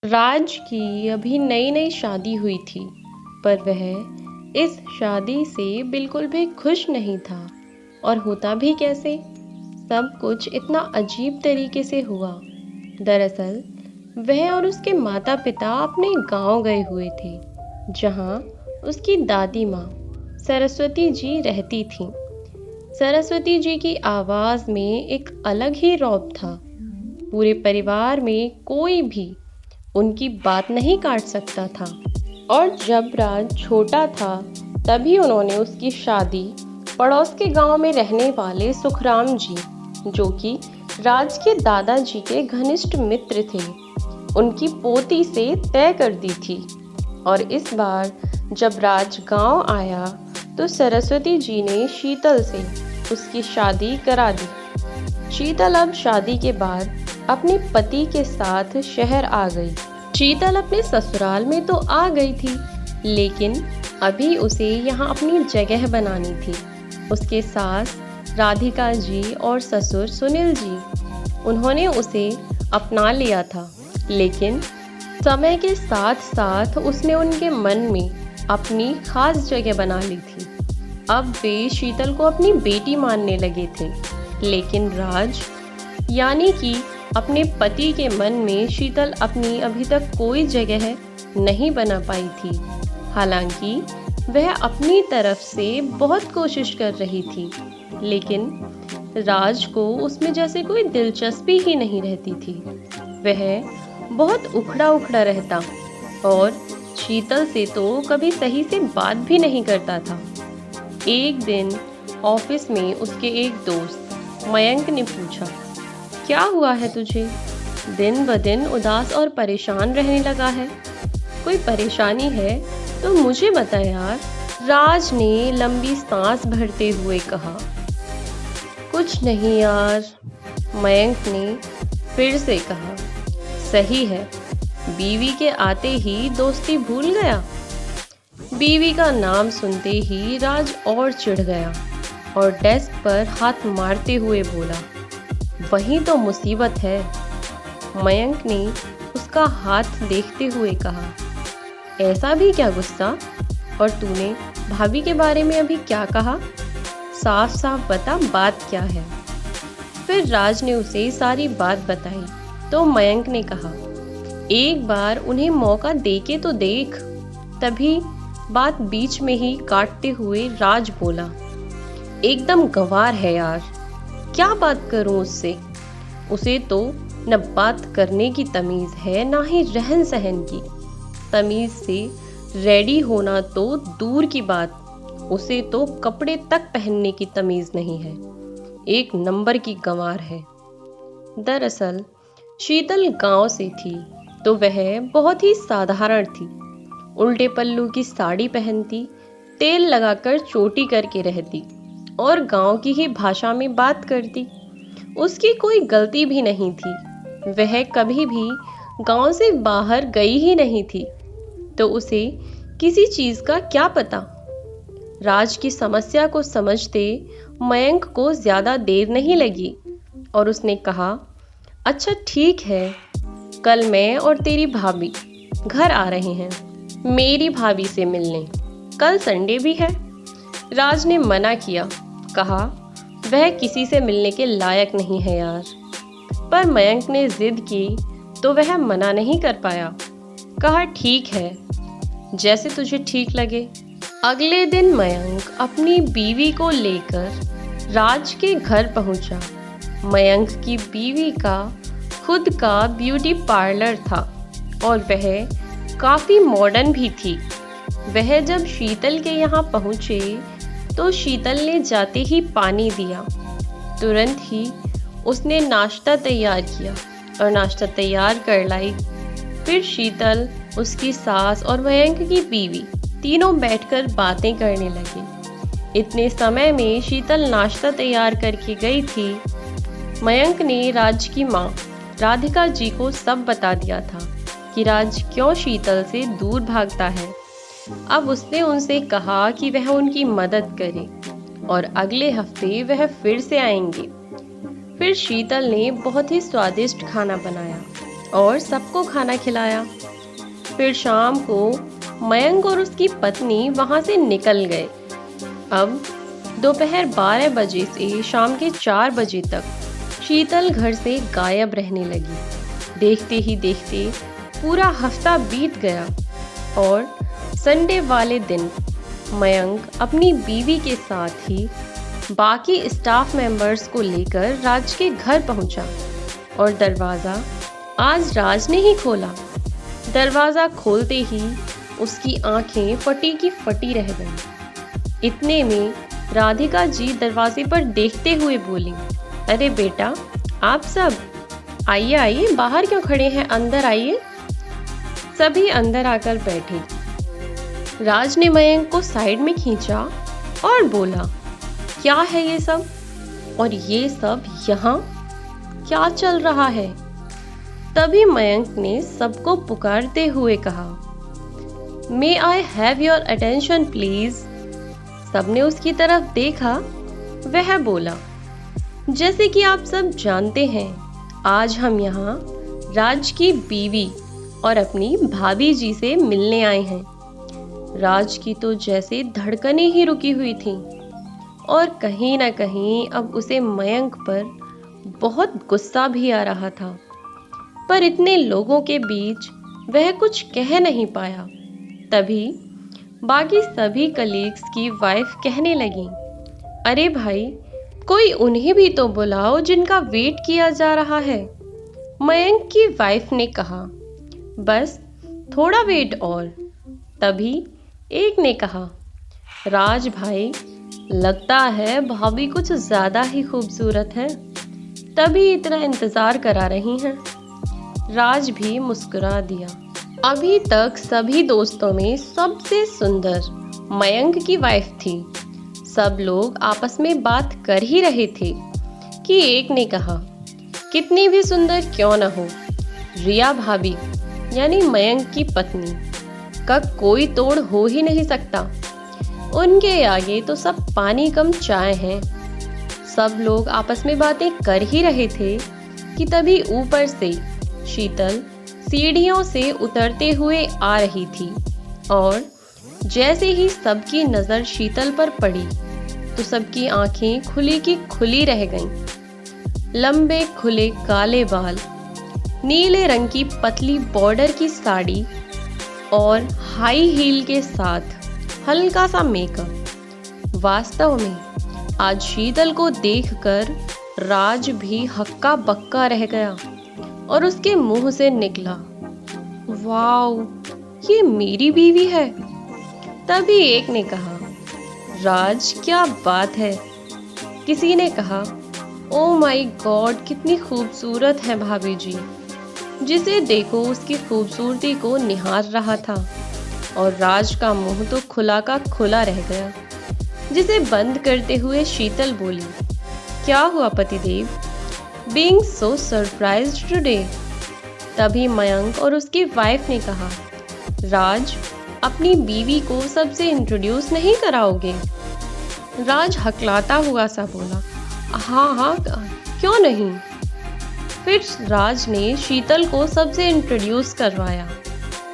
राज की अभी नई नई शादी हुई थी, पर वह इस शादी से बिल्कुल भी खुश नहीं था। और होता भी कैसे? सब कुछ इतना अजीब तरीके से हुआ। दरअसल वह और उसके माता पिता अपने गांव गए हुए थे, जहां उसकी दादी माँ सरस्वती जी रहती थीं। सरस्वती जी की आवाज़ में एक अलग ही रौब था। पूरे परिवार में कोई भी उनकी बात नहीं काट सकता था। और जब राज छोटा था, तभी उन्होंने उसकी शादी पड़ोस के गांव में रहने वाले सुखराम जी, जो कि राज के दादाजी के घनिष्ठ मित्र थे, उनकी पोती से तय कर दी थी। और इस बार जब राज गांव आया, तो सरस्वती जी ने शीतल से उसकी शादी करा दी। शीतल अब शादी के बाद अपने पति के साथ शहर आ गई। शीतल अपने ससुराल में तो आ गई थी, लेकिन अभी उसे यहाँ अपनी जगह बनानी थी। उसके सास राधिका जी और ससुर सुनील जी, उन्होंने उसे अपना लिया था, लेकिन समय के साथ साथ उसने उनके मन में अपनी खास जगह बना ली थी। अब वे शीतल को अपनी बेटी मानने लगे थे, लेकिन राज यानी कि अपने पति के मन में शीतल अपनी अभी तक कोई जगह नहीं बना पाई थी। हालांकि वह अपनी तरफ से बहुत कोशिश कर रही थी, लेकिन राज को उसमें जैसे कोई दिलचस्पी ही नहीं रहती थी। वह बहुत उखड़ा उखड़ा रहता और शीतल से तो कभी सही से बात भी नहीं करता था। एक दिन ऑफिस में उसके एक दोस्त मयंक ने पूछा, क्या हुआ है तुझे? दिन ब दिन उदास और परेशान रहने लगा है। कोई परेशानी है तो मुझे बता यार। राज ने लंबी सांस भरते हुए कहा, कुछ नहीं यार। मयंक ने फिर से कहा, सही है, बीवी के आते ही दोस्ती भूल गया। बीवी का नाम सुनते ही राज और चिढ़ गया और डेस्क पर हाथ मारते हुए बोला, वही तो मुसीबत है। मयंक ने उसका हाथ देखते हुए कहा, ऐसा भी क्या गुस्सा? और तूने भाभी के बारे में अभी क्या कहा? साफ साफ बता, बात क्या है? फिर राज ने उसे सारी बात बताई तो मयंक ने कहा, एक बार उन्हें मौका दे के तो देख। तभी बात बीच में ही काटते हुए राज बोला, एकदम गंवार है यार, क्या बात करूं उससे? उसे तो न बात करने की तमीज है, ना ही रहन सहन की तमीज से रेडी होना तो दूर की बात, उसे तो कपड़े तक पहनने की तमीज नहीं है। एक नंबर की गंवार है। दरअसल शीतल गांव से थी, तो वह बहुत ही साधारण थी। उल्टे पल्लू की साड़ी पहनती, तेल लगाकर चोटी करके रहती और गांव की ही भाषा में बात करती। उसकी कोई गलती भी नहीं थी, वह कभी भी गांव से बाहर गई ही नहीं थी, तो उसे किसी चीज का क्या पता। राज की समस्या को समझते मयंक को ज्यादा देर नहीं लगी और उसने कहा, अच्छा ठीक है, कल मैं और तेरी भाभी घर आ रहे हैं मेरी भाभी से मिलने। कल संडे भी है। राज ने मना किया, कहा वह किसी से मिलने के लायक नहीं है यार। पर मयंक ने जिद की तो वह मना नहीं कर पाया। कहा ठीक है, जैसे तुझे ठीक लगे। अगले दिन मयंक अपनी बीवी को लेकर राज के घर पहुंचा। मयंक की बीवी का खुद का ब्यूटी पार्लर था और वह काफ़ी मॉडर्न भी थी। वह जब शीतल के यहाँ पहुँचे तो शीतल ने जाते ही पानी दिया। तुरंत ही उसने नाश्ता तैयार किया और नाश्ता तैयार कर लाई। फिर शीतल, उसकी सास और मयंक की बीवी तीनों बैठकर बातें करने लगे। इतने समय में शीतल नाश्ता तैयार करके गई थी। मयंक ने राज की माँ राधिका जी को सब बता दिया था कि राज क्यों शीतल से दूर भागता है। अब उसने उनसे कहा कि वह उनकी मदद करे और अगले हफ्ते वह फिर से आएंगे। फिर शीतल ने बहुत ही स्वादिष्ट खाना बनाया और सबको खाना खिलाया। फिर शाम को मयंक और उसकी पत्नी वहां से निकल गए। अब दोपहर 12 बजे से शाम के 4 बजे तक शीतल घर से गायब रहने लगी। देखते ही देखते पूरा हफ्ता बीत गया और संडे वाले दिन मयंक अपनी बीवी के साथ ही बाकी स्टाफ मेंबर्स को लेकर राज के घर पहुंचा और दरवाज़ा आज राज ने ही खोला। दरवाज़ा खोलते ही उसकी आंखें फटी की फटी रह गईं। इतने में राधिका जी दरवाजे पर देखते हुए बोली, अरे बेटा, आप सब आइए आइए, बाहर क्यों खड़े हैं, अंदर आइए। सभी अंदर आकर बैठे। राज ने मयंक को साइड में खींचा और बोला, क्या है ये सब, और ये सब यहाँ क्या चल रहा है। तभी मयंक ने सबको पुकारते हुए कहा, may I have your attention please. सबने उसकी तरफ देखा। वह बोला, जैसे कि आप सब जानते हैं, आज हम यहाँ राज की बीवी और अपनी भाभी जी से मिलने आए हैं। राज की तो जैसे धड़कनें ही रुकी हुई थीं और कहीं ना कहीं अब उसे मयंक पर बहुत गुस्सा भी आ रहा था, पर इतने लोगों के बीच वह कुछ कह नहीं पाया। तभी बाकी सभी कलीग्स की वाइफ कहने लगी, अरे भाई, कोई उन्हें भी तो बुलाओ जिनका वेट किया जा रहा है। मयंक की वाइफ ने कहा, बस थोड़ा वेट और। तभी एक ने कहा, राज भाई, लगता है भाभी कुछ ज्यादा ही खूबसूरत है, तभी इतना इंतजार करा रही हैं। राज भी मुस्कुरा दिया। अभी तक सभी दोस्तों में सबसे सुंदर मयंक की वाइफ थी। सब लोग आपस में बात कर ही रहे थे कि एक ने कहा, कितनी भी सुंदर क्यों न हो, रिया भाभी यानी मयंक की पत्नी का कोई तोड़ हो ही नहीं सकता। उनके आगे तो सब पानी कम चाय हैं। सब लोग आपस में बातें कर ही रहे थे कि तभी ऊपर से शीतल सीढ़ियों से उतरते हुए आ रही थी और जैसे ही सबकी नज़र शीतल पर पड़ी तो सबकी आंखें खुली की खुली रह गईं। लंबे खुले काले बाल, नीले रंग की पतली बॉर्डर की साड़ी और हाई हील के साथ हल्का सा मेकअप। वास्तव में आज शीतल को देखकर राज भी हक्का बक्का रह गया और उसके मुंह से निकला, वाओ, ये मेरी बीवी है। तभी एक ने कहा, राज, क्या बात है। किसी ने कहा, ओ माय गॉड, कितनी खूबसूरत है भाभी जी। जिसे देखो उसकी खूबसूरती को निहार रहा था और राज का मुंह तो खुला का खुला रह गया, जिसे बंद करते हुए शीतल बोली, क्या हुआ पतिदेव, बीइंग सो सरप्राइज्ड टुडे। तभी मयंक और उसकी वाइफ ने कहा, राज, अपनी बीवी को सबसे इंट्रोड्यूस नहीं कराओगे। राज हकलाता हुआ सा बोला, हाँ हाँ, क्यों नहीं। फिर राज ने शीतल को सबसे इंट्रोड्यूस करवाया।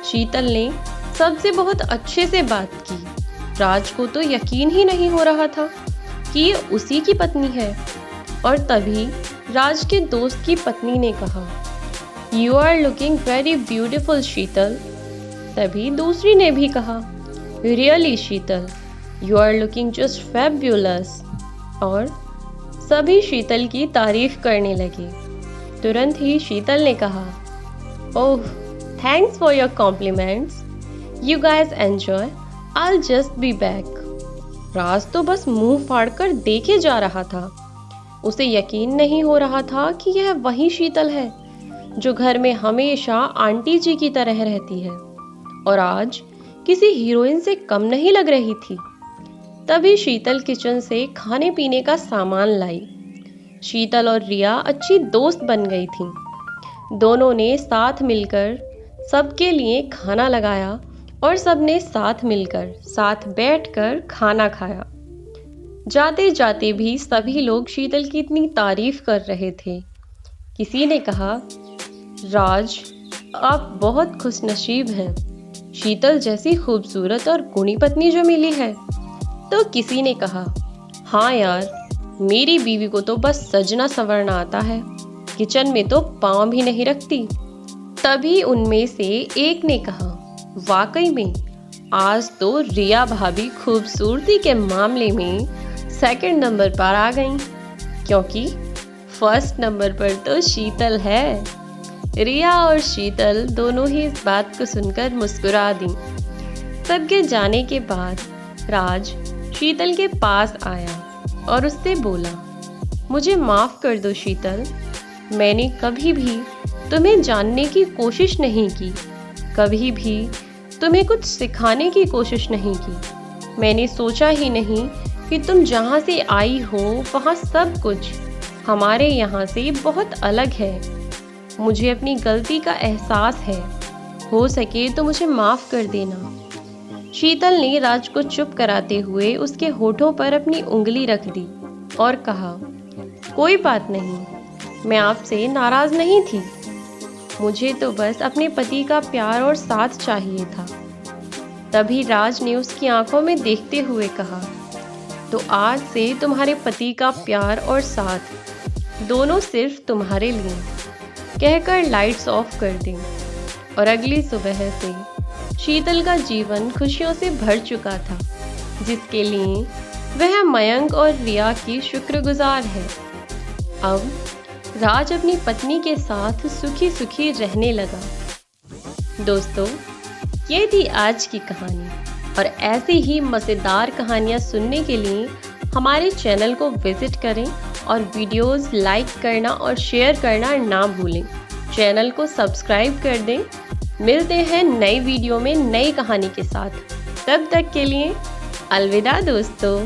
शीतल ने सबसे बहुत अच्छे से बात की। राज को तो यकीन ही नहीं हो रहा था कि ये उसी की पत्नी है। और तभी राज के दोस्त की पत्नी ने कहा, you are looking very beautiful Sheetal. तभी दूसरी ने भी कहा, really Sheetal, you are looking just fabulous. और सभी शीतल की तारीफ करने लगे। तुरंत ही शीतल ने कहा, oh, thanks for your compliments, you guys enjoy, I just be back. Raj तो बस मुंह फाड़कर देखे जा रहा था। उसे यकीन नहीं हो रहा था कि यह वही शीतल है जो घर में हमेशा आंटी जी की तरह रहती है और आज किसी हीरोइन से कम नहीं लग रही थी। तभी शीतल किचन से खाने पीने का सामान लाई। शीतल और रिया अच्छी दोस्त बन गई थीं। दोनों ने साथ मिलकर सबके लिए खाना लगाया और सबने साथ मिलकर साथ बैठकर खाना खाया। जाते जाते भी सभी लोग शीतल की इतनी तारीफ कर रहे थे। किसी ने कहा, राज, आप बहुत खुशनसीब हैं। शीतल जैसी खूबसूरत और गुणी पत्नी जो मिली है। तो किसी ने कहा, हाँ यार, मेरी बीवी को तो बस सजना संवरना आता है, किचन में तो पाँव भी नहीं रखती। तभी उनमें से एक ने कहा, वाकई में आज तो रिया भाभी खूबसूरती के मामले में सेकंड नंबर पर आ गईं, क्योंकि फर्स्ट नंबर पर तो शीतल है। रिया और शीतल दोनों ही इस बात को सुनकर मुस्कुरा दी। सबके जाने के बाद राज शीतल के पास आया और उससे बोला, मुझे माफ कर दो शीतल, मैंने कभी भी तुम्हें जानने की कोशिश नहीं की, कभी भी तुम्हें कुछ सिखाने की कोशिश नहीं की। मैंने सोचा ही नहीं कि तुम जहाँ से आई हो वहाँ सब कुछ हमारे यहाँ से बहुत अलग है। मुझे अपनी गलती का एहसास है, हो सके तो मुझे माफ़ कर देना। शीतल ने राज को चुप कराते हुए उसके होठों पर अपनी उंगली रख दी और कहा, कोई बात नहीं, मैं आपसे नाराज़ नहीं थी, मुझे तो बस अपने पति का प्यार और साथ चाहिए था। तभी राज ने उसकी आंखों में देखते हुए कहा, तो आज से तुम्हारे पति का प्यार और साथ दोनों सिर्फ तुम्हारे लिए, कहकर लाइट्स ऑफ कर दी। और अगली सुबह से शीतल का जीवन खुशियों से भर चुका था, जिसके लिए वह मयंक और रिया की शुक्रगुजार है। अब राज अपनी पत्नी के साथ सुखी सुखी रहने लगा। दोस्तों, ये थी आज की कहानी, और ऐसी ही मज़ेदार कहानियाँ सुनने के लिए हमारे चैनल को विज़िट करें और वीडियोस लाइक करना और शेयर करना ना भूलें। चैनल को सब्सक्राइब कर दें। मिलते हैं नई वीडियो में नई कहानी के साथ। तब तक के लिए अलविदा दोस्तों।